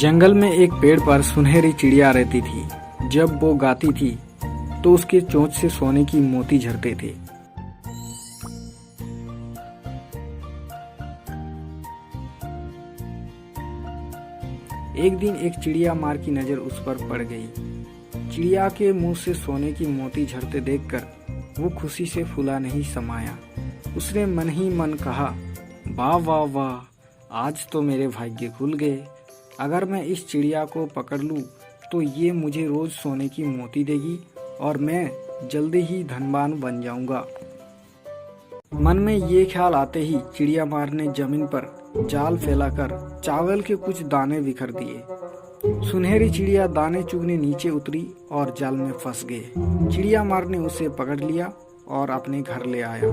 जंगल में एक पेड़ पर सुनहरी चिड़िया रहती थी। जब वो गाती थी तो उसके चोंच से सोने की मोती झरते थे। एक दिन एक चिड़िया मार की नजर उस पर पड़ गई। चिड़िया के मुंह से सोने की मोती झरते देखकर वो खुशी से फूला नहीं समाया। उसने मन ही मन कहा, वाह वाह वाह, आज तो मेरे भाग्य खुल गए। अगर मैं इस चिड़िया को पकड़ लूं तो ये मुझे रोज सोने की मोती देगी और मैं जल्दी ही धनवान बन जाऊंगा। मन में ये ख्याल आते ही चिड़िया मार ने जमीन पर जाल फैलाकर चावल के कुछ दाने बिखर दिए। सुनहरी चिड़िया दाने चुगने नीचे उतरी और जाल में फंस गए। चिड़िया मार ने उसे पकड़ लिया और अपने घर ले आया।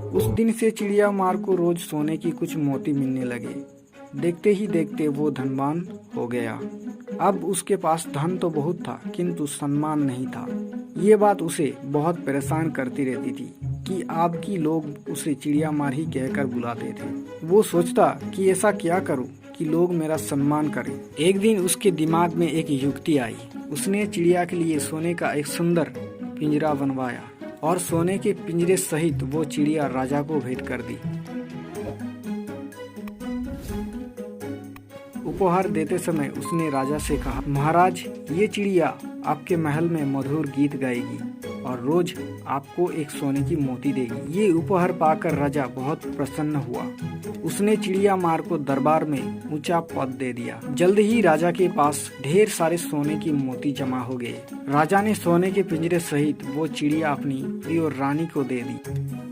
उस दिन से चिड़िया मार को रोज सोने की कुछ मोती मिलने लगे। देखते ही देखते वो धनवान हो गया। अब उसके पास धन तो बहुत था किंतु सम्मान नहीं था। ये बात उसे बहुत परेशान करती रहती थी कि आपकी लोग उसे चिड़िया मार ही कहकर बुलाते थे। वो सोचता कि ऐसा क्या करूं कि लोग मेरा सम्मान करें। एक दिन उसके दिमाग में एक युक्ति आई। उसने चिड़िया के लिए सोने का एक सुंदर पिंजरा बनवाया और सोने के पिंजरे सहित वो चिड़िया राजा को भेंट कर दी। उपहार देते समय उसने राजा से कहा, महाराज, ये चिड़िया आपके महल में मधुर गीत गाएगी और रोज आपको एक सोने की मोती देगी। ये उपहार पाकर राजा बहुत प्रसन्न हुआ। उसने चिड़िया मार को दरबार में ऊंचा पद दे दिया। जल्द ही राजा के पास ढेर सारे सोने की मोती जमा हो गए। राजा ने सोने के पिंजरे सहित वो चिड़िया अपनी प्रिय रानी को दे दी।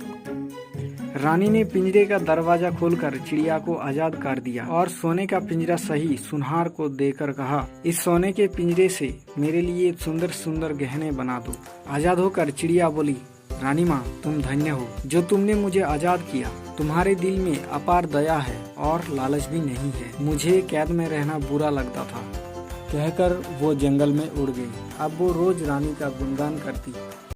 रानी ने पिंजरे का दरवाजा खोलकर चिड़िया को आजाद कर दिया और सोने का पिंजरा सही सुनहार को देकर कहा, इस सोने के पिंजरे से मेरे लिए सुंदर सुंदर गहने बना दो। आजाद होकर चिड़िया बोली, रानी माँ, तुम धन्य हो जो तुमने मुझे आजाद किया। तुम्हारे दिल में अपार दया है और लालच भी नहीं है। मुझे कैद में रहना बुरा लगता था। कहकर वो जंगल में उड़ गई। अब वो रोज रानी का गुणगान करती।